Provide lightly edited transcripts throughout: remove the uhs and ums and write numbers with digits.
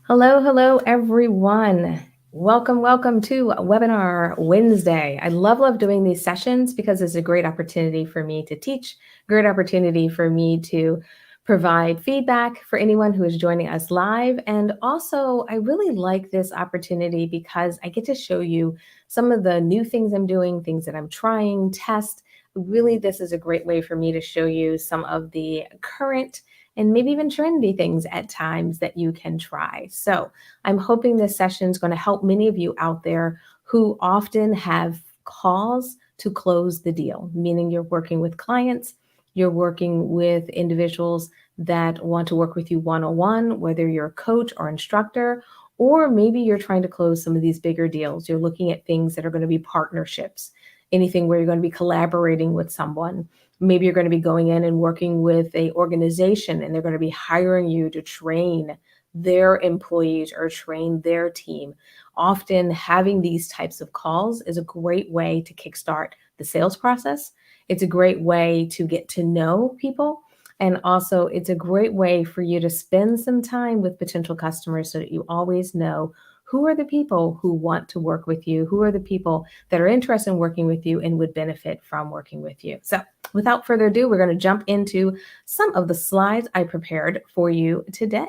Hello, hello, everyone. Welcome to Webinar Wednesday. I love doing these sessions because it's a great opportunity for me to teach, great opportunity for me to provide feedback for anyone who is joining us live. And also, I really like this opportunity because I get to show you some of the new things I'm doing, things that I'm trying, test. Really, this is a great way for me to show you some of the current and maybe even trendy things at times that you can try. So I'm hoping this session is going to help many of you out there who often have calls to close the deal, meaning you're working with clients, you're working with individuals that want to work with you one-on-one, whether you're a coach or instructor, or maybe you're trying to close some of these bigger deals. You're looking at things that are going to be partnerships, anything where you're going to be collaborating with someone. Maybe you're going to be going in and working with a organization and they're going to be hiring you to train their employees or train their team. Often having these types of calls is a great way to kickstart the sales process. It's a great way to get to know people. And also, it's a great way for you to spend some time with potential customers so that you always know who are the people who want to work with you, who are the people that are interested in working with you and would benefit from working with you. So without further ado, we're going to jump into some of the slides I prepared for you today.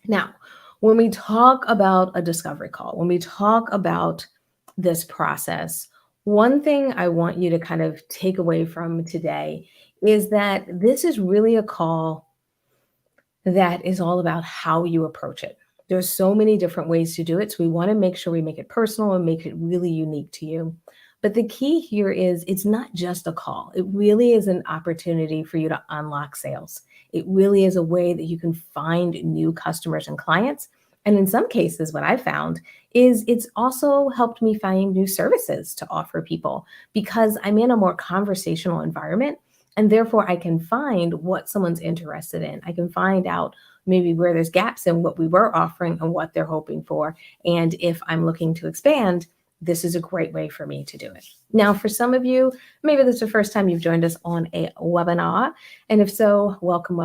Now, when we talk about a discovery call, when we talk about this process, one thing I want you to kind of take away from today is that this is really a call that is all about how you approach it. There's so many different ways to do it. So we want to make sure we make it personal and make it really unique to you. But the key here is it's not just a call. It really is an opportunity for you to unlock sales. It really is a way that you can find new customers and clients. And in some cases, what I found is it's also helped me find new services to offer people because I'm in a more conversational environment. And therefore, I can find what someone's interested in. I can find out maybe where there's gaps in what we were offering and what they're hoping for. And if I'm looking to expand, this is a great way for me to do it. Now, for some of you, maybe this is the first time you've joined us on a webinar. And if so, welcome.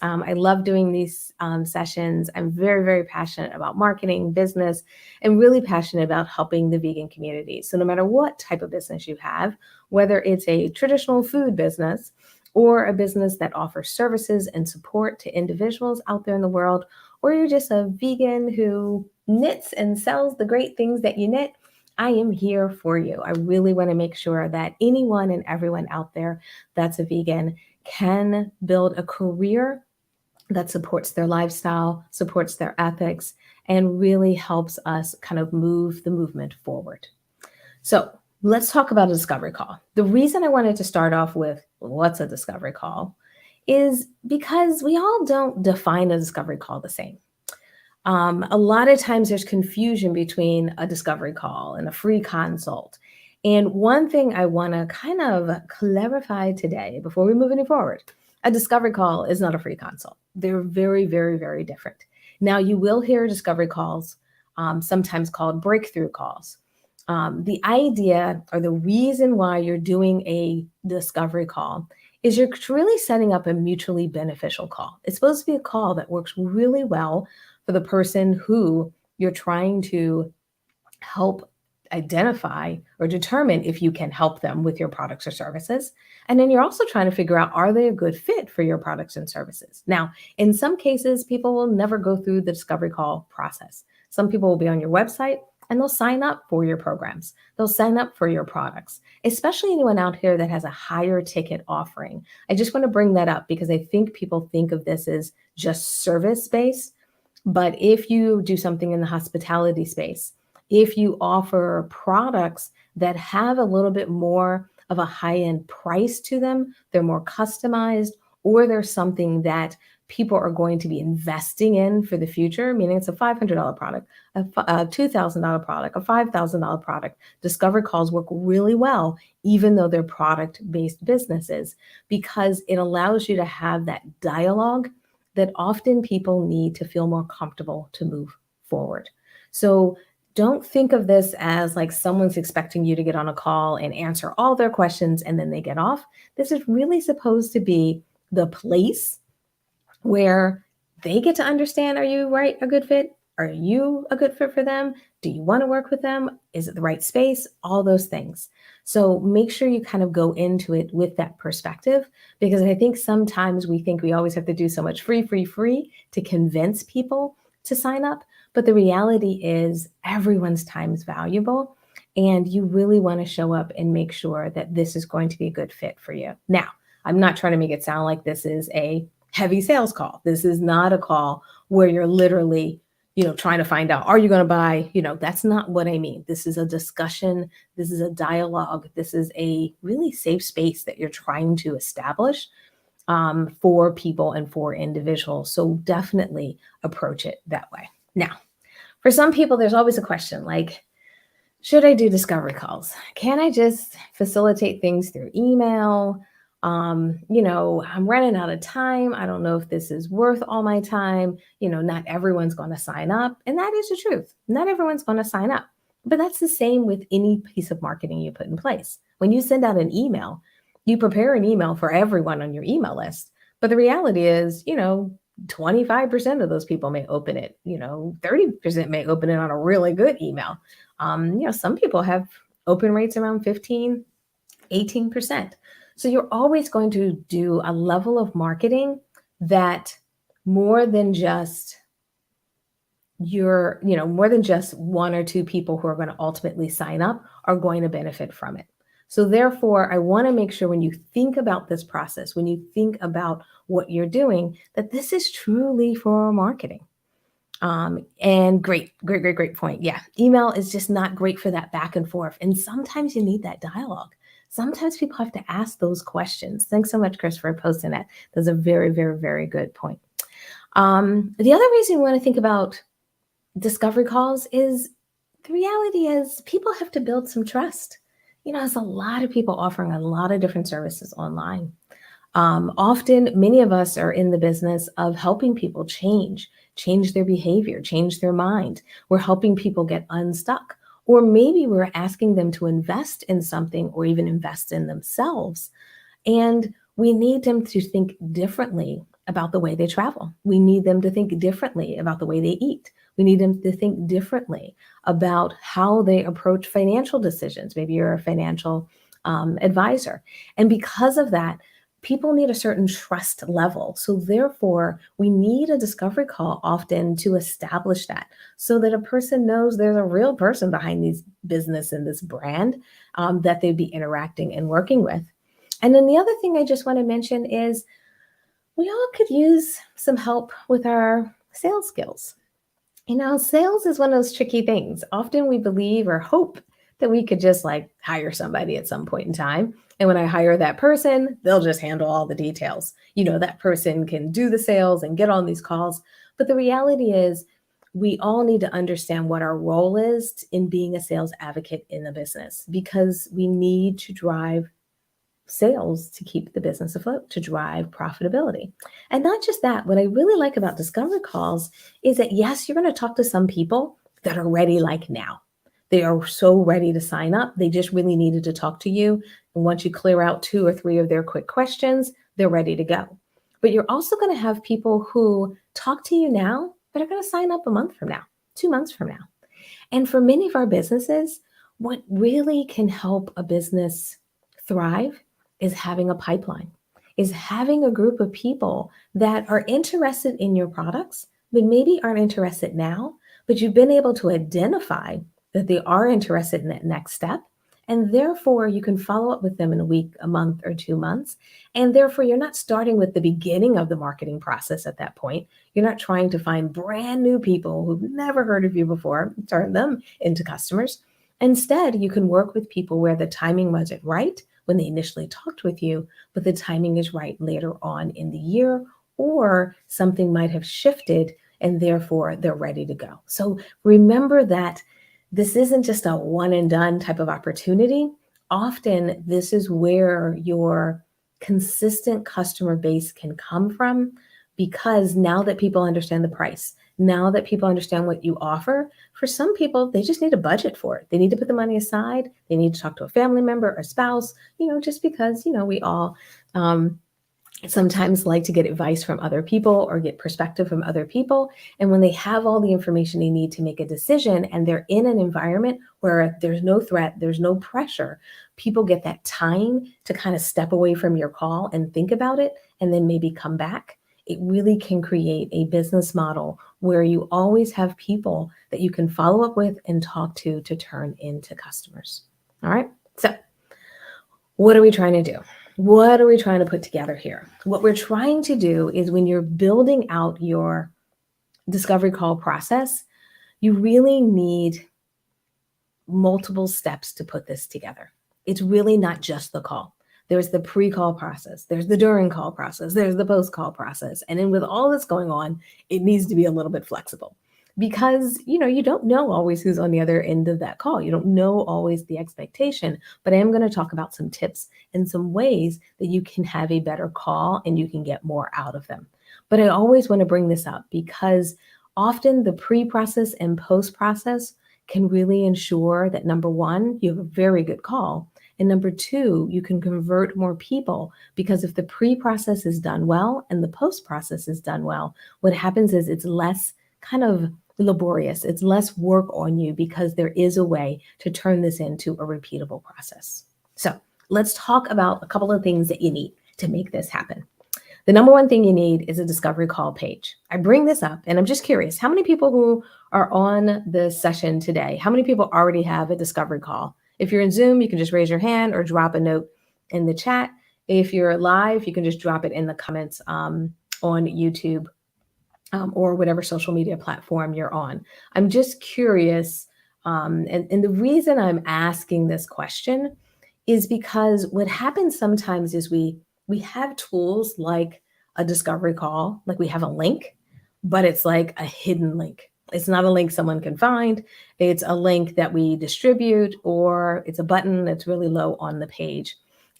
I love doing these sessions. I'm very passionate about marketing, business, and really passionate about helping the vegan community. So no matter what type of business you have, whether it's a traditional food business or a business that offers services and support to individuals out there in the world, or you're just a vegan who knits and sells the great things that you knit, I am here for you. I really want to make sure that anyone and everyone out there that's a vegan can build a career that supports their lifestyle, supports their ethics, and really helps us kind of move the movement forward. So let's talk about a discovery call. The reason I wanted to start off with what's a discovery call is because we all don't define a discovery call the same. A lot of times there's confusion between a discovery call and a free consult. And one thing I want to kind of clarify today before we move any forward, a discovery call is not a free consult. They're very different. Now, you will hear discovery calls, sometimes called breakthrough calls. The idea or the reason why you're doing a discovery call is you're really setting up a mutually beneficial call. It's supposed to be a call that works really well for the person who you're trying to help identify or determine if you can help them with your products or services. And then you're also trying to figure out, are they a good fit for your products and services? Now, in some cases, people will never go through the discovery call process. Some people will be on your website and they'll sign up for your programs. They'll sign up for your products, especially anyone out here that has a higher ticket offering. I just want to bring that up because I think people think of this as just service-based. But if you do something in the hospitality space, if you offer products that have a little bit more of a high-end price to them, they're more customized, or there's something that people are going to be investing in for the future, meaning it's a $500 product, a $2,000 product, a $5,000 product. Discovery calls work really well, even though they're product-based businesses, because it allows you to have that dialogue that often people need to feel more comfortable to move forward. So don't think of this as like someone's expecting you to get on a call and answer all their questions and then they get off. This is really supposed to be the place where they get to understand, are you right, a good fit? Are you a good fit for them? Do you want to work with them? Is it the right space? All those things. So make sure you kind of go into it with that perspective, because I think sometimes we think we always have to do so much free, free, free to convince people to sign up. But the reality is everyone's time is valuable, and you really want to show up and make sure that this is going to be a good fit for you. Now, I'm not trying to make it sound like this is a heavy sales call. This is not a call where you're literally, trying to find out, are you going to buy? That's not what I mean. This is a discussion. This is a dialogue. This is a really safe space that you're trying to establish for people and for individuals. So definitely approach it that way. Now, for some people, there's always a question like, should I do discovery calls? Can I just facilitate things through email? I'm running out of time. I don't know if this is worth all my time. Not everyone's going to sign up. And that is the truth. Not everyone's going to sign up. But that's the same with any piece of marketing you put in place. When you send out an email, you prepare an email for everyone on your email list. But the reality is, 25% of those people may open it. 30% may open it on a really good email. Some people have open rates around 15, 18%. So you're always going to do a level of marketing that more than just more than just one or two people who are going to ultimately sign up are going to benefit from it. So therefore, I want to make sure when you think about this process, when you think about what you're doing, that this is truly for marketing. And great point. Yeah. Email is just not great for that back and forth. And sometimes you need that dialogue. Sometimes people have to ask those questions. Thanks so much, Chris, for posting that. That's a very, very, very good point. The other reason we want to think about discovery calls is the reality is people have to build some trust. There's a lot of people offering a lot of different services online. Often, many of us are in the business of helping people change their behavior, change their mind. We're helping people get unstuck. Or maybe we're asking them to invest in something or even invest in themselves. And we need them to think differently about the way they travel. We need them to think differently about the way they eat. We need them to think differently about how they approach financial decisions. Maybe you're a financial advisor. And because of that, people need a certain trust level. So therefore, we need a discovery call often to establish that so that a person knows there's a real person behind these business and this brand that they'd be interacting and working with. And then the other thing I just want to mention is we all could use some help with our sales skills. Sales is one of those tricky things. Often we believe or hope that we could just hire somebody at some point in time. And when I hire that person, they'll just handle all the details. That person can do the sales and get on these calls. But the reality is we all need to understand what our role is in being a sales advocate in the business, because we need to drive sales to keep the business afloat, to drive profitability. And not just that, what I really like about discovery calls is that, yes, you're going to talk to some people that are ready now. They are so ready to sign up. They just really needed to talk to you. And once you clear out 2 or 3 of their quick questions, they're ready to go. But you're also going to have people who talk to you now, but are going to sign up a month from now, 2 months from now. And for many of our businesses, what really can help a business thrive is having a pipeline, is having a group of people that are interested in your products, but maybe aren't interested now, but you've been able to identify that they are interested in that next step. And therefore, you can follow up with them in a week, a month, or 2 months. And therefore, you're not starting with the beginning of the marketing process at that point. You're not trying to find brand new people who've never heard of you before, turn them into customers. Instead, you can work with people where the timing wasn't right when they initially talked with you, but the timing is right later on in the year, or something might have shifted and therefore they're ready to go. So remember that this isn't just a one and done type of opportunity. Often this is where your consistent customer base can come from, because now that people understand the price, now that people understand what you offer, for some people, they just need a budget for it. They need to put the money aside. They need to talk to a family member or spouse, just because, we all sometimes like to get advice from other people or get perspective from other people. And when they have all the information they need to make a decision and they're in an environment where there's no threat, there's no pressure, people get that time to kind of step away from your call and think about it and then maybe come back. It really can create a business model where you always have people that you can follow up with and talk to turn into customers. All right. So, what are we trying to do? What are we trying to put together here? What we're trying to do is when you're building out your discovery call process, you really need multiple steps to put this together. It's really not just the call. There's the pre-call process, there's the during call process, there's the post-call process. And then with all this going on, it needs to be a little bit flexible because you don't know always who's on the other end of that call. You don't know always the expectation, but I am going to talk about some tips and some ways that you can have a better call and you can get more out of them. But I always want to bring this up because often the pre-process and post-process can really ensure that number one, you have a very good call. And number two, you can convert more people because if the pre-process is done well and the post-process is done well, what happens is it's less kind of laborious. It's less work on you because there is a way to turn this into a repeatable process. So let's talk about a couple of things that you need to make this happen. The number one thing you need is a discovery call page. I bring this up and I'm just curious, how many people who are on the session today, how many people already have a discovery call? If you're in Zoom, you can just raise your hand or drop a note in the chat. If you're live, you can just drop it in the comments on YouTube or whatever social media platform you're on. I'm just curious. And the reason I'm asking this question is because what happens sometimes is we have tools like a discovery call, like we have a link, but it's like a hidden link. It's not a link someone can find. It's a link that we distribute, or it's a button that's really low on the page,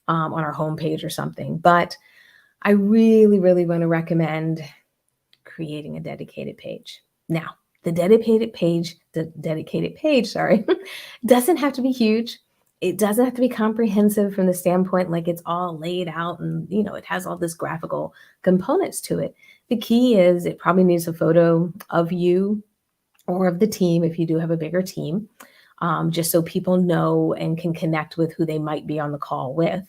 on our homepage or something. But I really, really want to recommend creating a dedicated page. Now, the dedicated page, sorry, doesn't have to be huge. It doesn't have to be comprehensive from the standpoint like it's all laid out and it has all this graphical components to it. The key is it probably needs a photo of you or of the team if you do have a bigger team, just so people know and can connect with who they might be on the call with.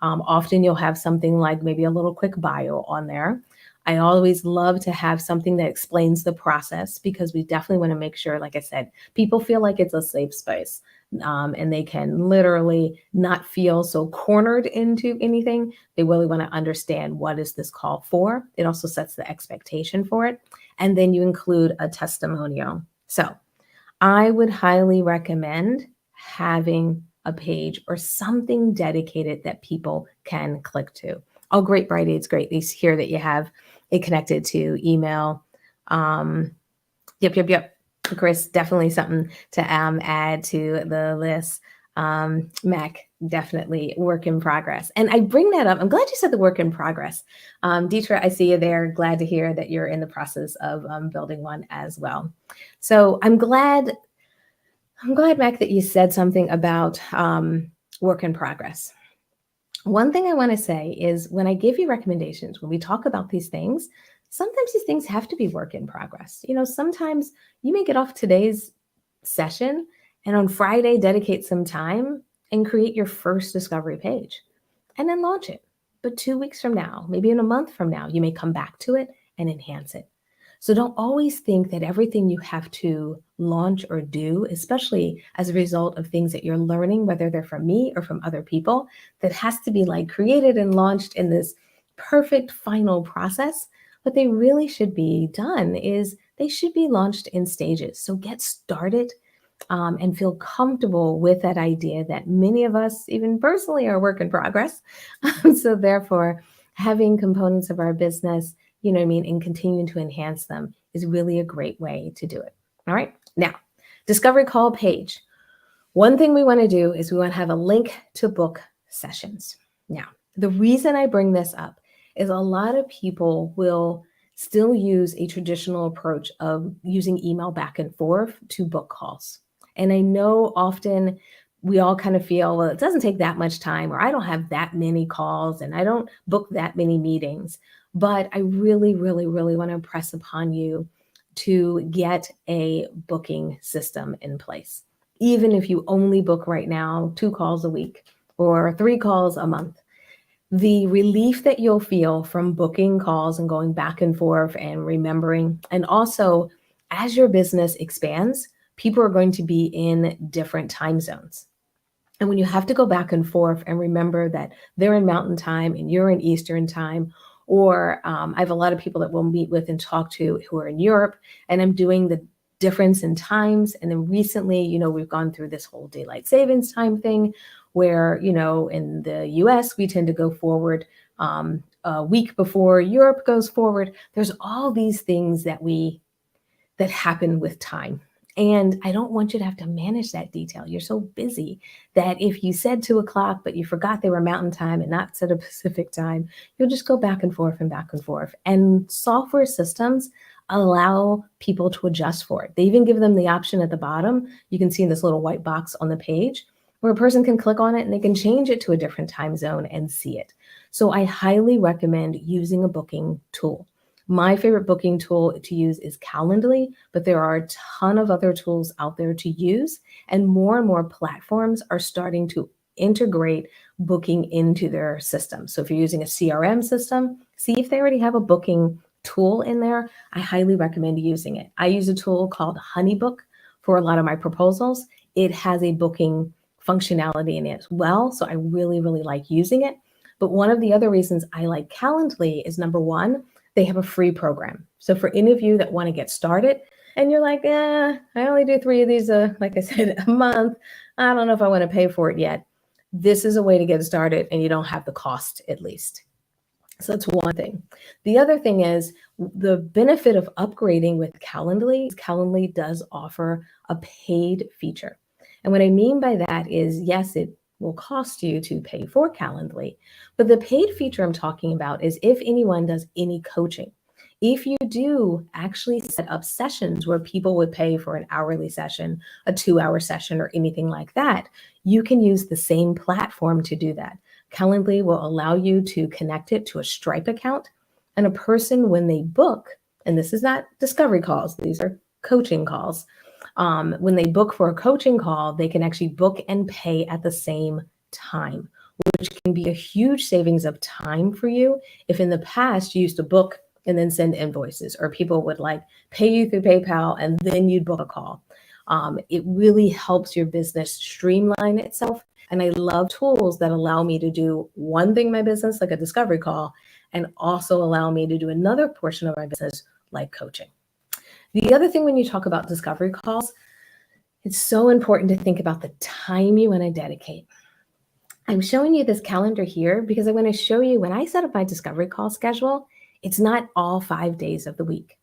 Often you'll have something like maybe a little quick bio on there. I always love to have something that explains the process because we definitely want to make sure, like I said, people feel like it's a safe space and they can literally not feel so cornered into anything. They really want to understand what is this call for. It also sets the expectation for it. And then you include a testimonial. So I would highly recommend having a page or something dedicated that people can click to. Oh, great, Brighty. It's great. It's here that you have it connected to email. Yep. Chris, definitely something to add to the list. Mac, definitely work in progress. And I bring that up. I'm glad you said the work in progress. Deetra, I see you there. Glad to hear that you're in the process of building one as well. So I'm glad, Mac, that you said something about work in progress. One thing I want to say is when I give you recommendations, when we talk about these things, sometimes these things have to be work in progress. Sometimes you may get off today's session and on Friday, dedicate some time and create your first discovery page and then launch it. But 2 weeks from now, maybe in a month from now, you may come back to it and enhance it. So don't always think that everything you have to launch or do, especially as a result of things that you're learning, whether they're from me or from other people, that has to be like created and launched in this perfect final process. What they really should be done is they should be launched in stages. So get started and feel comfortable with that idea that many of us, even personally, are work in progress. So therefore, having components of our business, and continuing to enhance them is really a great way to do it. All right. Now, discovery call page. One thing we want to do is we want to have a link to book sessions. Now, the reason I bring this up is a lot of people will still use a traditional approach of using email back and forth to book calls. And I know often we all kind of feel, well, it doesn't take that much time, or I don't have that many calls and I don't book that many meetings. But I really, really, really want to impress upon you to get a booking system in place. Even if you only book right now 2 calls a week or 3 calls a month, the relief that you'll feel from booking calls and going back and forth and remembering, and also as your business expands, people are going to be in different time zones. And when you have to go back and forth and remember that they're in Mountain Time and you're in Eastern Time, or I have a lot of people that we'll meet with and talk to who are in Europe, and I'm doing the difference in times. And then recently, we've gone through this whole daylight savings time thing where, in the US, we tend to go forward a week before Europe goes forward. There's all these things that happen with time. And I don't want you to have to manage that detail. You're so busy that if you said 2 o'clock, but you forgot they were Mountain Time and not said a Pacific time, you'll just go back and forth and back and forth. And software systems allow people to adjust for it. They even give them the option at the bottom. You can see in this little white box on the page where a person can click on it and they can change it to a different time zone and see it. So I highly recommend using a booking tool. My favorite booking tool to use is Calendly, but there are a ton of other tools out there to use, and more platforms are starting to integrate booking into their system. So if you're using a CRM system, see if they already have a booking tool in there. I highly recommend using it. I use a tool called Honeybook for a lot of my proposals. It has a booking functionality in it as well, so I really, really like using it. But one of the other reasons I like Calendly is, number one, they have a free program. So for any of you that want to get started and you're like, I only do 3 of these, like I said, a month. I don't know if I want to pay for it yet. This is a way to get started and you don't have the cost, at least. So that's one thing. The other thing is the benefit of upgrading with Calendly does offer a paid feature. And what I mean by that is, yes, it will cost you to pay for Calendly, but the paid feature I'm talking about is if anyone does any coaching. If you do actually set up sessions where people would pay for an hourly session, a 2-hour session, or anything like that, you can use the same platform to do that. Calendly will allow you to connect it to a Stripe account, and a person, when they book, and this is not discovery calls, these are coaching calls. When they book for a coaching call, they can actually book and pay at the same time, which can be a huge savings of time for you. If in the past you used to book and then send invoices, or people would pay you through PayPal and then you'd book a call. It really helps your business streamline itself. And I love tools that allow me to do one thing in my business, like a discovery call, and also allow me to do another portion of my business, like coaching. The other thing when you talk about discovery calls, it's so important to think about the time you want to dedicate. I'm showing you this calendar here because I want to show you when I set up my discovery call schedule, it's not all 5 days of the week.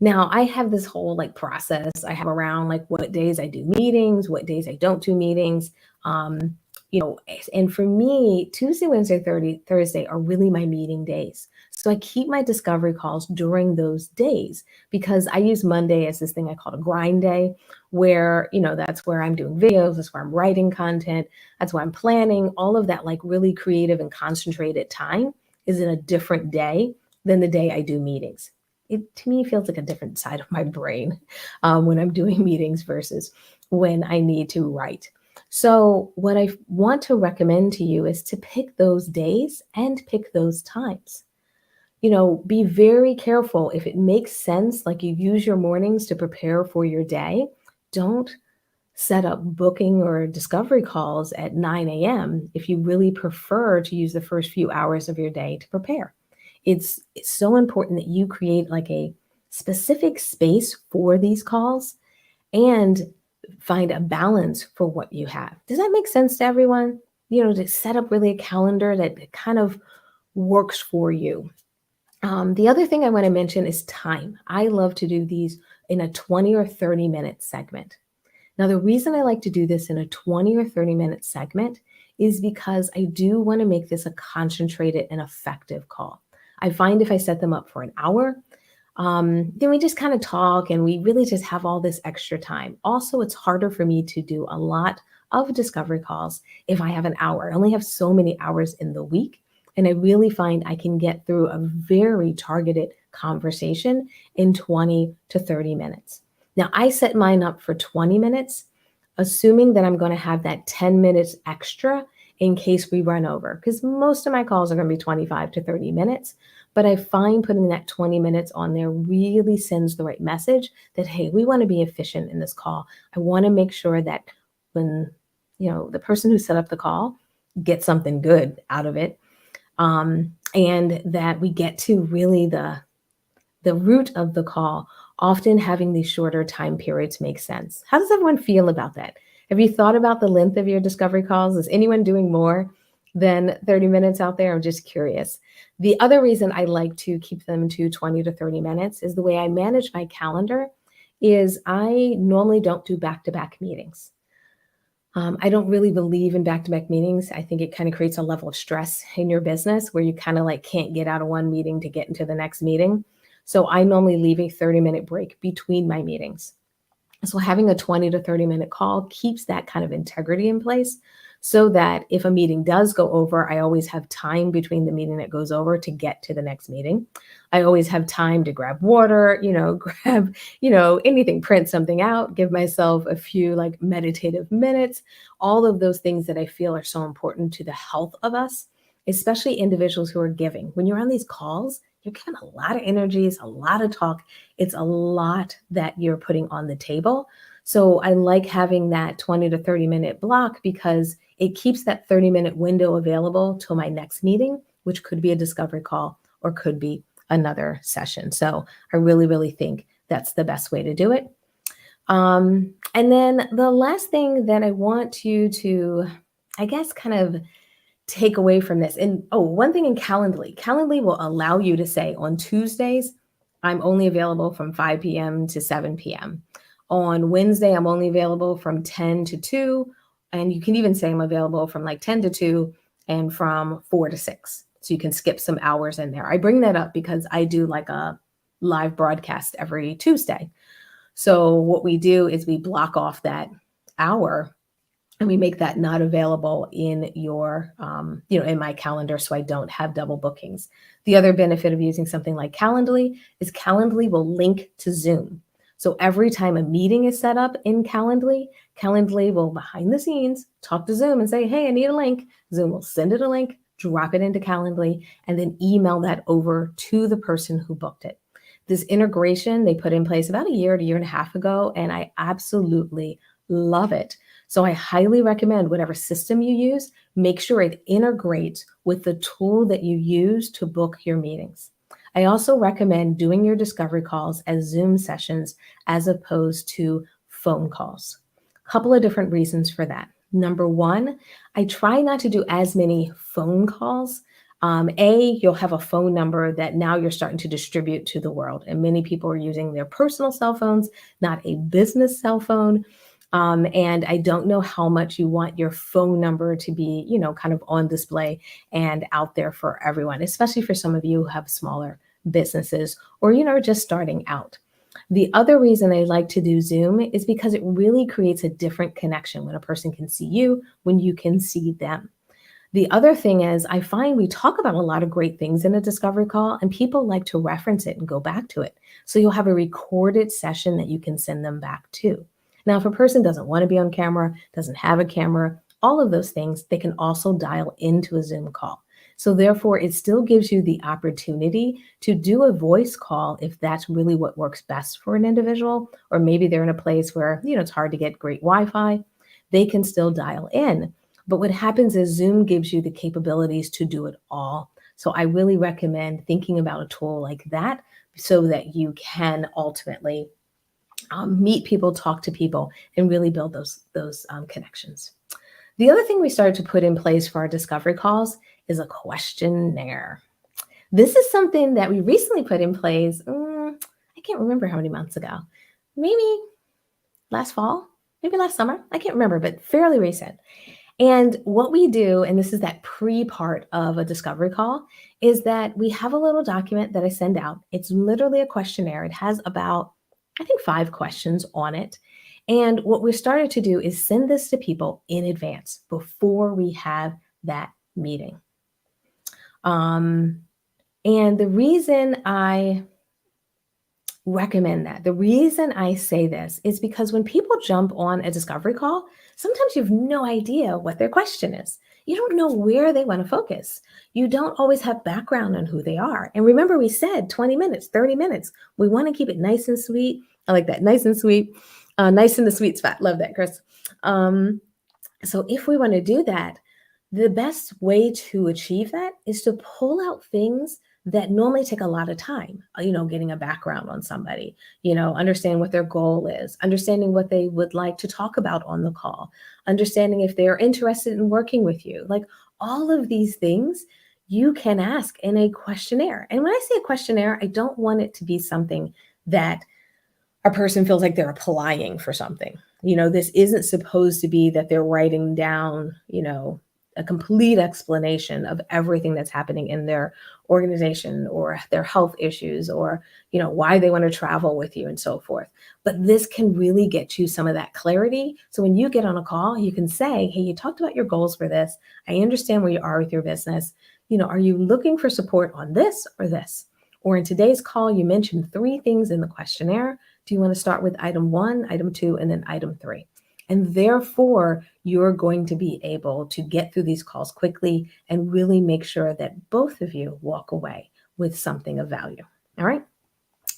Now, I have this whole process I have around what days I do meetings, what days I don't do meetings. And for me, Tuesday, Wednesday, Thursday are really my meeting days. So I keep my discovery calls during those days because I use Monday as this thing I call a grind day, where, that's where I'm doing videos, that's where I'm writing content, that's where I'm planning. All of that really creative and concentrated time is in a different day than the day I do meetings. It, to me, feels like a different side of my brain when I'm doing meetings versus when I need to write. So what I want to recommend to you is to pick those days and pick those times. Be very careful. If it makes sense, like you use your mornings to prepare for your day, don't set up booking or discovery calls at 9 a.m. if you really prefer to use the first few hours of your day to prepare. It's so important that you create a specific space for these calls and find a balance for what you have. Does that make sense to everyone? To set up really a calendar that kind of works for you. The other thing I want to mention is time. I love to do these in a 20 or 30 minute segment. Now, the reason I like to do this in a 20 or 30 minute segment is because I do want to make this a concentrated and effective call. I find if I set them up for an hour, Then we just kind of talk and we really just have all this extra time. Also, it's harder for me to do a lot of discovery calls if I have an hour. I only have so many hours in the week. And I really find I can get through a very targeted conversation in 20 to 30 minutes. Now, I set mine up for 20 minutes, assuming that I'm going to have that 10 minutes extra in case we run over, because most of my calls are going to be 25 to 30 minutes. But I find putting that 20 minutes on there really sends the right message that, hey, we want to be efficient in this call. I want to make sure that when, the person who set up the call gets something good out of it, and that we get to really the root of the call. Often having these shorter time periods makes sense. How does everyone feel about that? Have you thought about the length of your discovery calls? Is anyone doing more than 30 minutes out there? I'm just curious. The other reason I like to keep them to 20 to 30 minutes is the way I manage my calendar is I normally don't do back-to-back meetings. I don't really believe in back-to-back meetings. I think it kind of creates a level of stress in your business where you kind of like can't get out of one meeting to get into the next meeting. So I normally leave a 30-minute break between my meetings. So having a 20 to 30-minute call keeps that kind of integrity in place so that if a meeting does go over, I always have time between the meeting that goes over to get to the next meeting. I always have time to grab water, grab, anything, print something out, give myself a few like meditative minutes, all of those things that I feel are so important to the health of us, especially individuals who are giving. When you're on these calls, you're giving a lot of energies, a lot of talk. It's a lot that you're putting on the table. So I like having that 20 to 30-minute block because it keeps that 30-minute window available till my next meeting, which could be a discovery call or could be another session. So I really, really think that's the best way to do it. And then the last thing that I want you to, I guess, kind of take away from this. And one thing in Calendly. Calendly will allow you to say on Tuesdays, I'm only available from 5 p.m. to 7 p.m. On Wednesday, I'm only available from 10 to 2. And you can even say I'm available from like 10 to 2 and from 4 to 6. So you can skip some hours in there. I bring that up because I do like a live broadcast every Tuesday. So what we do is we block off that hour and we make that not available in your, in my calendar so I don't have double bookings. The other benefit of using something like Calendly is Calendly will link to Zoom. So every time a meeting is set up in Calendly, Calendly will behind the scenes talk to Zoom and say, hey, I need a link. Zoom will send it a link, drop it into Calendly, and then email that over to the person who booked it. This integration they put in place about a year and a half ago, and I absolutely love it. So I highly recommend whatever system you use, make sure it integrates with the tool that you use to book your meetings. I also recommend doing your discovery calls as Zoom sessions as opposed to phone calls. A couple of different reasons for that. Number one, I try not to do as many phone calls. You'll have a phone number that now you're starting to distribute to the world. And many people are using their personal cell phones, not a business cell phone. And I don't know how much you want your phone number to be, kind of on display and out there for everyone, especially for some of you who have smaller businesses or, just starting out. The other reason I like to do Zoom is because it really creates a different connection when a person can see you, when you can see them. The other thing is I find we talk about a lot of great things in a discovery call and people like to reference it and go back to it. So you'll have a recorded session that you can send them back to. Now, if a person doesn't want to be on camera, doesn't have a camera, all of those things, they can also dial into a Zoom call. So therefore, it still gives you the opportunity to do a voice call if that's really what works best for an individual, or maybe they're in a place where, it's hard to get great Wi-Fi. They can still dial in. But what happens is Zoom gives you the capabilities to do it all. So I really recommend thinking about a tool like that so that you can ultimately meet people, talk to people, and really build those connections. The other thing we started to put in place for our discovery calls is a questionnaire. This is something that we recently put in place. I can't remember how many months ago. Maybe last fall, maybe last summer. I can't remember, but fairly recent. And what we do, and this is that pre-part of a discovery call, is that we have a little document that I send out. It's literally a questionnaire. It has about, I think, 5 questions on it. And what we started to do is send this to people in advance before we have that meeting. And the reason I recommend that, the reason I say this is because when people jump on a discovery call, sometimes you have no idea what their question is. You don't know where they want to focus. You don't always have background on who they are. And remember, we said 20 minutes, 30 minutes. We want to keep it nice and sweet. I like that. Nice and sweet. Nice in the sweet spot. Love that, Chris. So if we want to do that, the best way to achieve that is to pull out things that normally take a lot of time, getting a background on somebody, understanding what their goal is, understanding what they would like to talk about on the call, understanding if they're interested in working with you. Like all of these things you can ask in a questionnaire. And when I say a questionnaire, I don't want it to be something that a person feels like they're applying for something. This isn't supposed to be that they're writing down, a complete explanation of everything that's happening in their organization or their health issues or, why they want to travel with you and so forth. But this can really get you some of that clarity. So when you get on a call, you can say, hey, you talked about your goals for this. I understand where you are with your business. Are you looking for support on this or this? Or in today's call, you mentioned 3 things in the questionnaire. Do you want to start with item 1, item 2, and then item 3? And therefore, you're going to be able to get through these calls quickly and really make sure that both of you walk away with something of value. All right.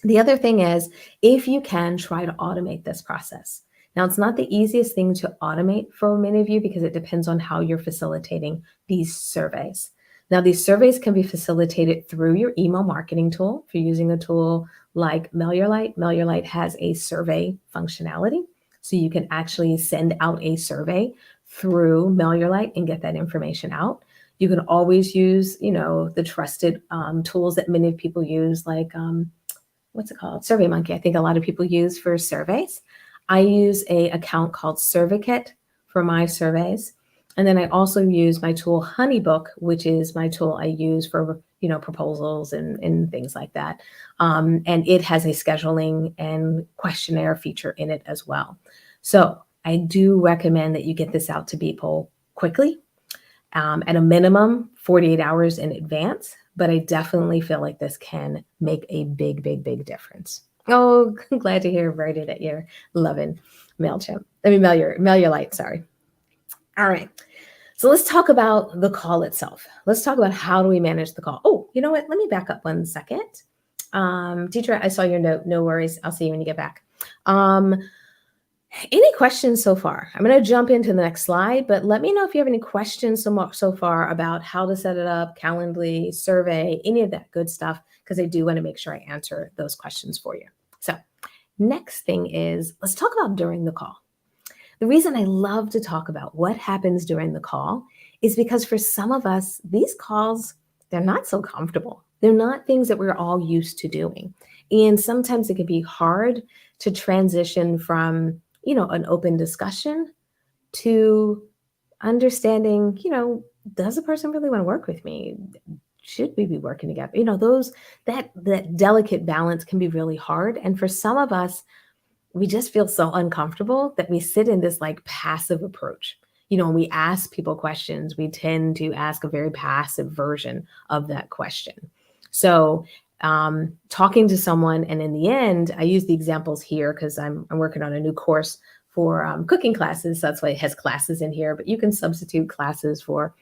The other thing is, if you can, try to automate this process. Now, it's not the easiest thing to automate for many of you because it depends on how you're facilitating these surveys. Now, these surveys can be facilitated through your email marketing tool. If you're using a tool like MailerLite has a survey functionality. So you can actually send out a survey through MailerLite and get that information out. You can always use, the trusted tools that many people use, like, what's it called? SurveyMonkey. I think a lot of people use for surveys. I use an account called SurveyKit for my surveys. And then I also use my tool HoneyBook, which is my tool I use for, proposals and things like that. And it has a scheduling and questionnaire feature in it as well. So I do recommend that you get this out to people quickly, at a minimum 48 hours in advance. But I definitely feel like this can make a big, big, big difference. Oh, glad to hear, Brady, that you're loving MailerLite, sorry. All right. So let's talk about the call itself. Let's talk about how do we manage the call. Oh, you know what? Let me back up 1 second. Teacher, I saw your note. No worries. I'll see you when you get back. Any questions so far? I'm going to jump into the next slide, but let me know if you have any questions so far about how to set it up, Calendly, survey, any of that good stuff, because I do want to make sure I answer those questions for you. So next thing is, let's talk about during the call. The reason I love to talk about what happens during the call is because for some of us, these calls, they're not so comfortable. They're not things that we're all used to doing. And sometimes it can be hard to transition from, an open discussion to understanding, does the person really want to work with me? Should we be working together? That delicate balance can be really hard. And for some of us, we just feel so uncomfortable that we sit in this like passive approach. When we ask people questions, we tend to ask a very passive version of that question. So talking to someone, and in the end, I use the examples here because I'm working on a new course for cooking classes. So that's why it has classes in here, but you can substitute classes for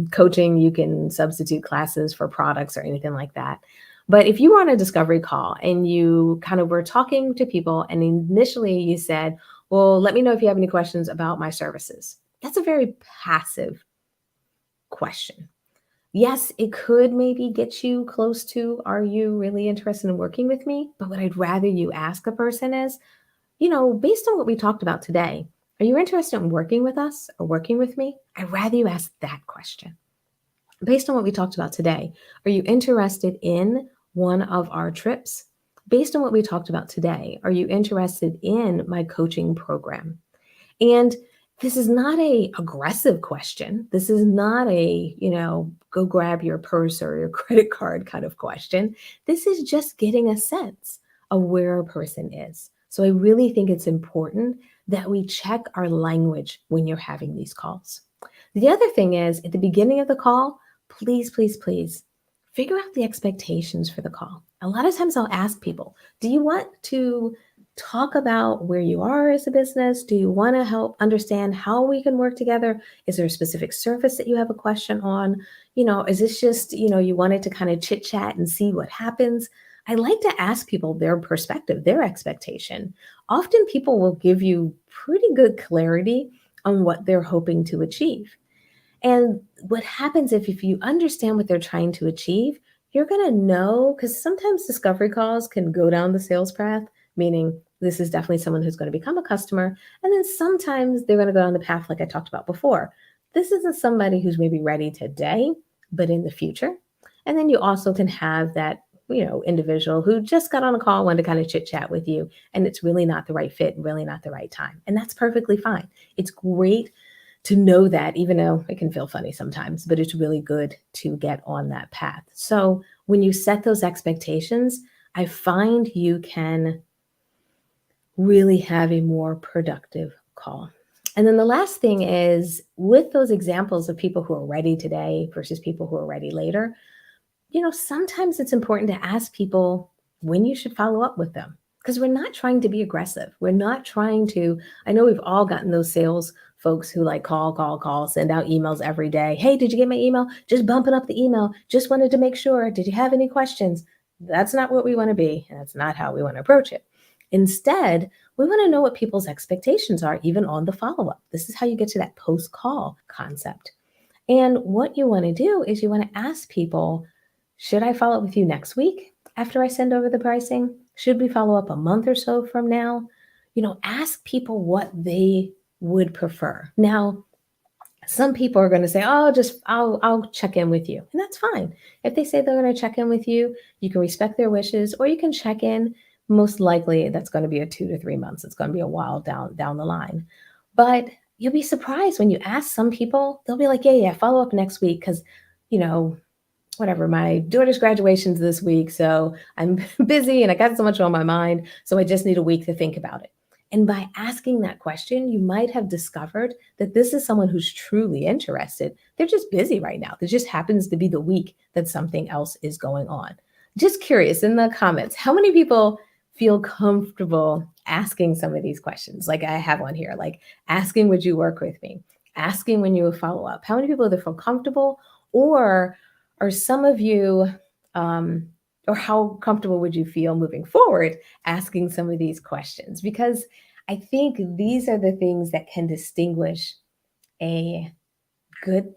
coaching. You can substitute classes for products or anything like that. But if you were on a discovery call and you kind of were talking to people and initially you said, well, let me know if you have any questions about my services. That's a very passive question. Yes, it could maybe get you close to, are you really interested in working with me? But what I'd rather you ask a person is, based on what we talked about today, are you interested in working with us or working with me? I'd rather you ask that question. Based on what we talked about today, are you interested in one of our trips? Based on what we talked about today, are you interested in my coaching program? And This is not a aggressive question. This is not a, go grab your purse or your credit card kind of question. This is just getting a sense of where a person is. So I really think it's important that we check our language when you're having these calls. The other thing is at the beginning of the call, please, please, please figure out the expectations for the call. A lot of times I'll ask people, do you want to talk about where you are as a business? Do you want to help understand how we can work together? Is there a specific service that you have a question on? Is this just, you wanted to kind of chit chat and see what happens? I like to ask people their perspective, their expectation. Often people will give you pretty good clarity on what they're hoping to achieve. And what happens if you understand what they're trying to achieve, you're going to know because sometimes discovery calls can go down the sales path, meaning this is definitely someone who's going to become a customer. And then sometimes they're going to go down the path like I talked about before. This isn't somebody who's maybe ready today, but in the future. And then you also can have that, individual who just got on a call, wanted to kind of chit chat with you, and it's really not the right fit, really not the right time. And that's perfectly fine. It's great to know that, even though it can feel funny sometimes, but it's really good to get on that path. So when you set those expectations, I find you can really have a more productive call. And then the last thing is with those examples of people who are ready today versus people who are ready later, sometimes it's important to ask people when you should follow up with them because we're not trying to be aggressive. We're not trying to, I know we've all gotten those sales folks who like call, send out emails every day. Hey, did you get my email? Just bumping up the email. Just wanted to make sure. Did you have any questions? That's not what we want to be. And that's not how we want to approach it. Instead, we want to know what people's expectations are, even on the follow up. This is how you get to that post call concept. And what you want to do is you want to ask people, should I follow up with you next week after I send over the pricing? Should we follow up a month or so from now? Ask people what they would prefer. Now, some people are going to say, "Oh, I'll check in with you." And that's fine. If they say they're going to check in with you, you can respect their wishes or you can check in. Most likely that's going to be a 2 to 3 months. It's going to be a while down the line. But you'll be surprised when you ask some people, they'll be like, "Yeah, follow up next week cuz you know, whatever, my daughter's graduation's this week, so I'm busy and I got so much on my mind, so I just need a week to think about it." And by asking that question, you might have discovered that this is someone who's truly interested. They're just busy right now. There just happens to be the week that something else is going on. Just curious in the comments, how many people feel comfortable asking some of these questions? Like I have on here, like asking, would you work with me? Asking when you will follow up. How many people either feel comfortable or are some of you, or how comfortable would you feel moving forward asking some of these questions? Because I think these are the things that can distinguish a good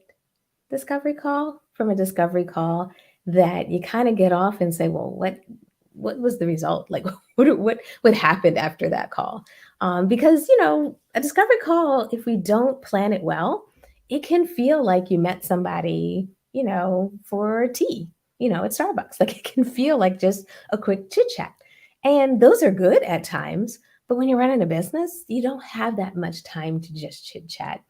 discovery call from a discovery call that you kind of get off and say, well, what was the result? Like what happened after that call? Because a discovery call, if we don't plan it well, it can feel like you met somebody, for tea, at Starbucks. Like it can feel like just a quick chit chat. And those are good at times, but when you're running a business, you don't have that much time to just chit chat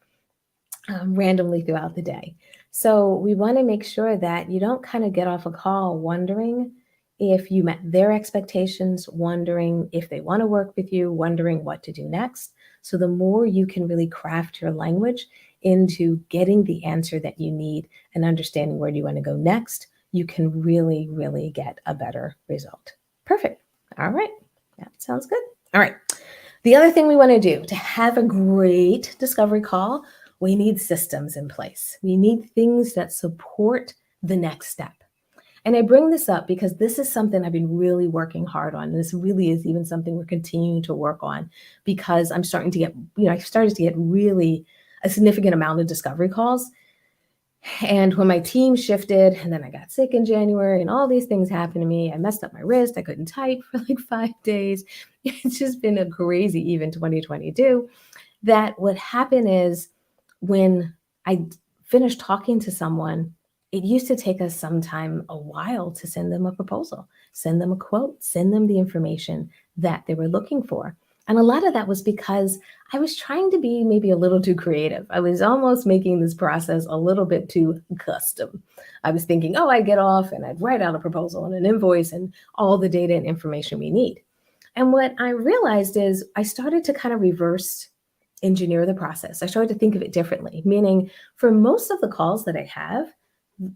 randomly throughout the day. So we want to make sure that you don't kind of get off a call wondering if you met their expectations, wondering if they want to work with you, wondering what to do next. So the more you can really craft your language into getting the answer that you need and understanding where do you want to go next, you can really, really get a better result. Perfect. All right. That sounds good. All right. The other thing we want to do to have a great discovery call, we need systems in place. We need things that support the next step. And I bring this up because this is something I've been really working hard on. And this really is even something we're continuing to work on because I'm starting to get, I started to get really a significant amount of discovery calls. And when my team shifted and then I got sick in January and all these things happened to me, I messed up my wrist. I couldn't type for like 5 days. It's just been a crazy, even 2022, that what happened is when I finished talking to someone, it used to take us a while to send them a proposal, send them a quote, send them the information that they were looking for. And a lot of that was because I was trying to be maybe a little too creative. I was almost making this process a little bit too custom. I was thinking, oh, I'd get off and I'd write out a proposal and an invoice and all the data and information we need. And what I realized is I started to kind of reverse engineer the process. I started to think of it differently, meaning for most of the calls that I have,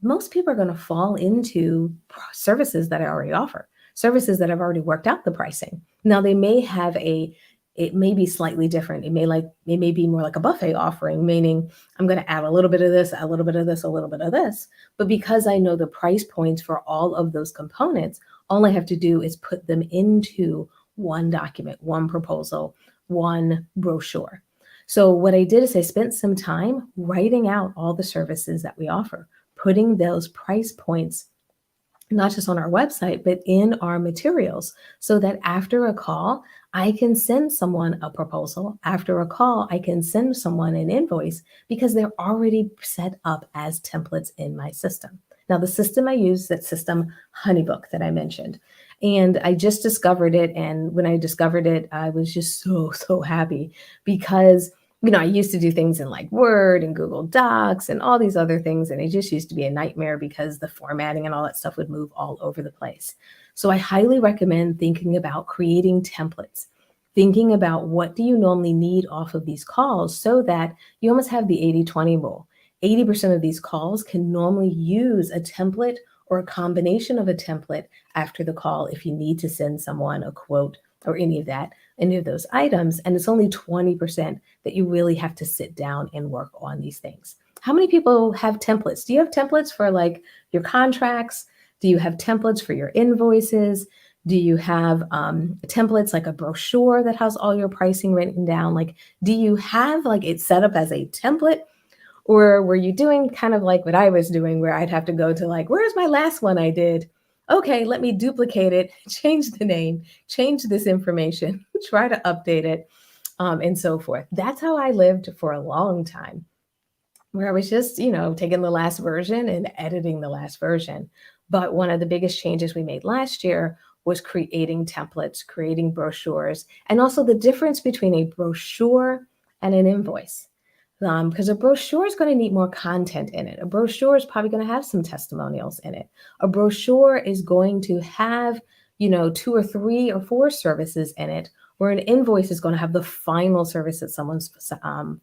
most people are going to fall into services that I already offer, services that I've already worked out the pricing. Now they may have it may be slightly different. It may be more like a buffet offering, meaning I'm going to add a little bit of this, a little bit of this, a little bit of this. But because I know the price points for all of those components, all I have to do is put them into one document, one proposal, one brochure. So what I did is I spent some time writing out all the services that we offer, putting those price points not just on our website, but in our materials so that after a call, I can send someone a proposal. After a call, I can send someone an invoice because they're already set up as templates in my system. Now, the system I use, that system Honeybook that I mentioned, and I just discovered it. And when I discovered it, I was just so happy because I used to do things in like Word and Google Docs and all these other things. And it just used to be a nightmare because the formatting and all that stuff would move all over the place. So I highly recommend thinking about creating templates, thinking about what do you normally need off of these calls so that you almost have the 80-20 rule. 80% of these calls can normally use a template or a combination of a template after the call if you need to send someone a quote or any of those items. And it's only 20% that you really have to sit down and work on these things. How many people have templates? Do you have templates for like your contracts? Do you have templates for your invoices? Do you have templates like a brochure that has all your pricing written down? Like, do you have like it set up as a template? Or were you doing kind of like what I was doing where I'd have to go to like, where's my last one I did? Okay, let me duplicate it, change the name, change this information, try to update it, and so forth. That's how I lived for a long time, where I was just, taking the last version and editing the last version. But one of the biggest changes we made last year was creating templates, creating brochures, and also the difference between a brochure and an invoice. Because a brochure is going to need more content in it. A brochure is probably going to have some testimonials in it. A brochure is going to have, 2 or 3 or 4 services in it, where an invoice is going to have the final service that someone's going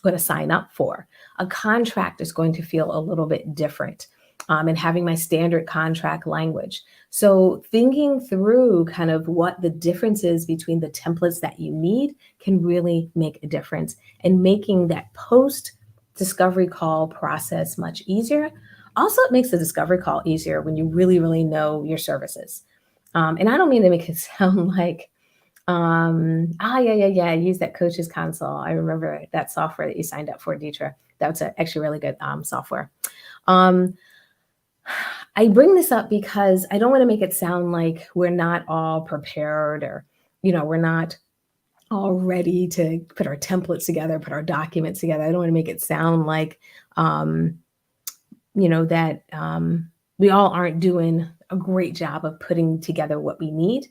to sign up for. A contract is going to feel a little bit different, and having my standard contract language. So thinking through kind of what the difference is between the templates that you need can really make a difference, and making that post discovery call process much easier. Also, it makes the discovery call easier when you really know your services. And I don't mean to make it sound like, yeah, I use that Coaches Console. I remember that software that you signed up for, Deetra. That's actually really good software. I bring this up because I don't want to make it sound like we're not all prepared, or, we're not all ready to put our templates together, put our documents together. I don't want to make it sound like, that we all aren't doing a great job of putting together what we need.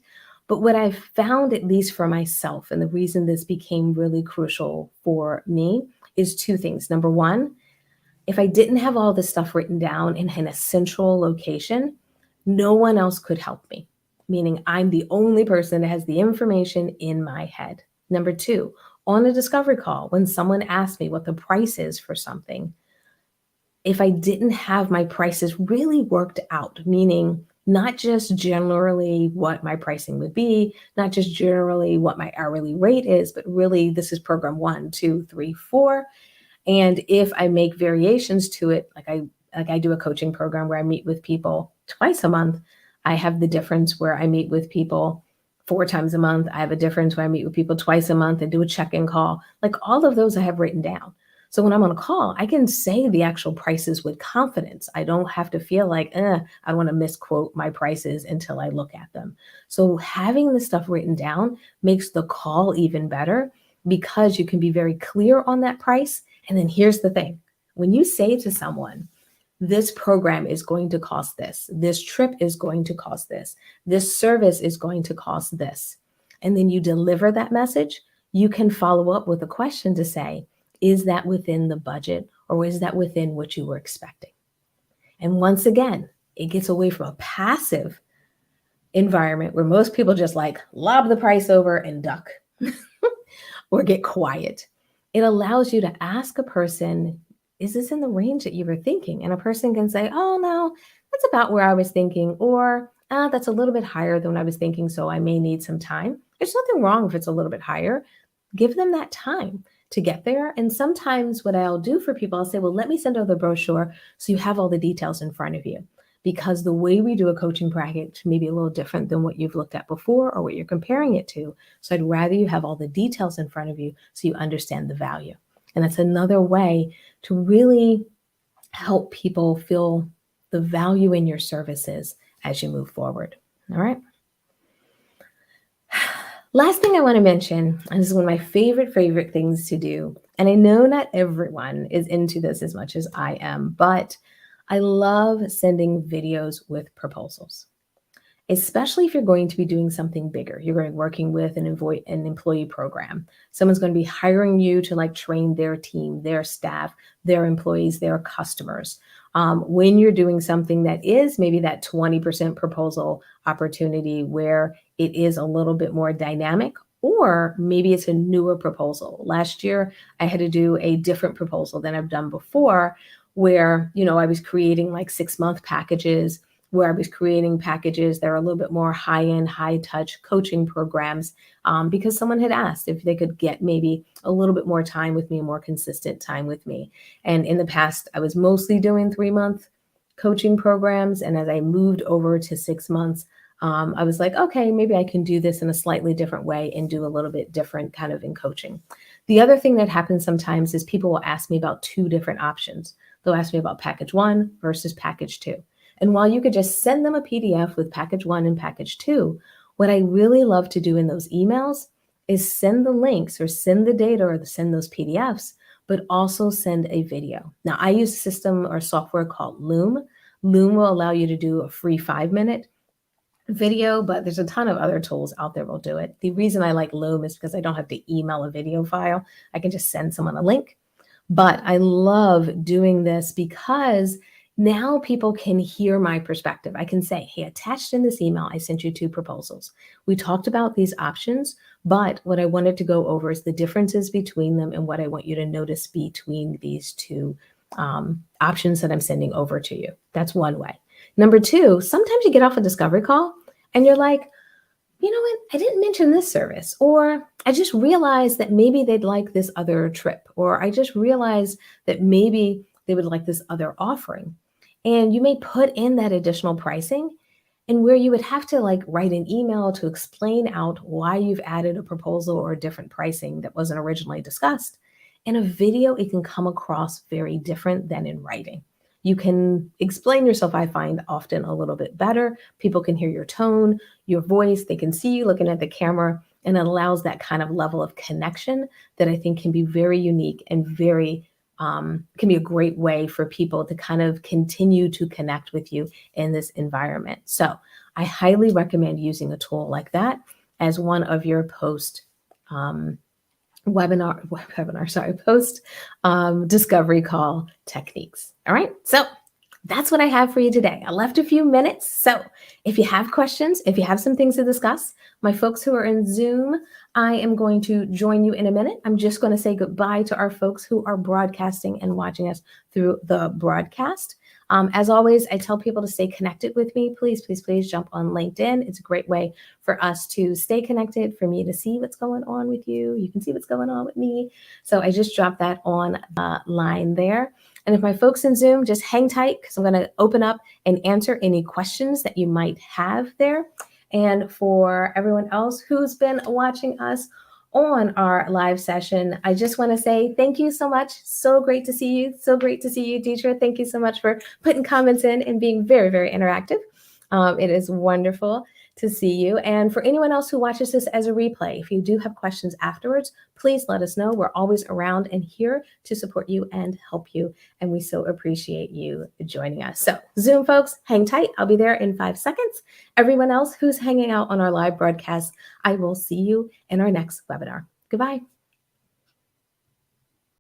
But what I've found, at least for myself, and the reason this became really crucial for me, is 2 things. Number one, if I didn't have all this stuff written down in a central location, no one else could help me, meaning I'm the only person that has the information in my head. Number 2, on a discovery call, when someone asks me what the price is for something, if I didn't have my prices really worked out, meaning not just generally what my pricing would be, not just generally what my hourly rate is, but really this is program 1, 2, 3, 4. And if I make variations to it, like I do a coaching program where I meet with people twice a month, I have the difference where I meet with people 4 times a month. I have a difference where I meet with people twice a month and do a check-in call. Like all of those I have written down. So when I'm on a call, I can say the actual prices with confidence. I don't have to feel like, I want to misquote my prices until I look at them. So having this stuff written down makes the call even better because you can be very clear on that price. And then here's the thing. When you say to someone, this program is going to cost this trip is going to cost this service is going to cost this, and then you deliver that message, you can follow up with a question to say, is that within the budget or is that within what you were expecting? And once again, it gets away from a passive environment where most people just like lob the price over and duck or get quiet. It allows you to ask a person, is this in the range that you were thinking? And a person can say, oh, no, that's about where I was thinking, or that's a little bit higher than what I was thinking, so I may need some time. There's nothing wrong if it's a little bit higher. Give them that time to get there. And sometimes what I'll do for people, I'll say, well, let me send over the brochure so you have all the details in front of you. Because the way we do a coaching package may be a little different than what you've looked at before or what you're comparing it to. So I'd rather you have all the details in front of you so you understand the value. And that's another way to really help people feel the value in your services as you move forward. All right. Last thing I want to mention, and this is one of my favorite things to do, and I know not everyone is into this as much as I am, but I love sending videos with proposals, especially if you're going to be doing something bigger. You're going to be working with an employee program. Someone's going to be hiring you to like train their team, their staff, their employees, their customers. When you're doing something that is maybe that 20% proposal opportunity where it is a little bit more dynamic, or maybe it's a newer proposal. Last year, I had to do a different proposal than I've done before where, I was creating like 6-month packages, where I was creating packages that are a little bit more high-end, high-touch coaching programs because someone had asked if they could get maybe a little bit more time with me, more consistent time with me. And in the past, I was mostly doing 3-month coaching programs. And as I moved over to 6 months, I was like, okay, maybe I can do this in a slightly different way and do a little bit different kind of in coaching. The other thing that happens sometimes is people will ask me about 2 different options. They'll ask me about package 1 versus package 2. And while you could just send them a PDF with package 1 and package 2, what I really love to do in those emails is send the links or send the data or send those PDFs, but also send a video. Now, I use a system or software called Loom. Loom will allow you to do a free 5-minute video, but there's a ton of other tools out there will do it. The reason I like Loom is because I don't have to email a video file. I can just send someone a link. But I love doing this because now people can hear my perspective. I can say, hey, attached in this email, I sent you 2 proposals. We talked about these options, but what I wanted to go over is the differences between them and what I want you to notice between these 2 options that I'm sending over to you. That's one way. Number 2, sometimes you get off a discovery call and you're like, you know what, I didn't mention this service, or I just realized that maybe they'd like this other trip, or I just realized that maybe they would like this other offering. And you may put in that additional pricing, and where you would have to like write an email to explain out why you've added a proposal or a different pricing that wasn't originally discussed. In a video, it can come across very different than in writing. You can explain yourself, I find, often a little bit better. People can hear your tone, your voice, they can see you looking at the camera, and it allows that kind of level of connection that I think can be very unique and very can be a great way for people to kind of continue to connect with you in this environment. So I highly recommend using a tool like that as one of your post discovery call techniques. All right. So that's what I have for you today. I left a few minutes. So if you have questions, if you have some things to discuss, my folks who are in Zoom, I am going to join you in a minute. I'm just going to say goodbye to our folks who are broadcasting and watching us through the broadcast. As always, I tell people to stay connected with me. Please, please, please jump on LinkedIn. It's a great way for us to stay connected, for me to see what's going on with you. You can see what's going on with me. So I just dropped that on the line there. And if my folks in Zoom, just hang tight because I'm going to open up and answer any questions that you might have there. And for everyone else who's been watching us on our live session, I just want to say thank you so much. So great to see you. So great to see you, Deidre. Thank you so much for putting comments in and being very, very interactive. It is wonderful to see you. And for anyone else who watches this as a replay, if you do have questions afterwards, please let us know. We're always around and here to support you and help you. And we so appreciate you joining us. So Zoom folks, hang tight. I'll be there in 5 seconds. Everyone else who's hanging out on our live broadcast, I will see you in our next webinar. Goodbye.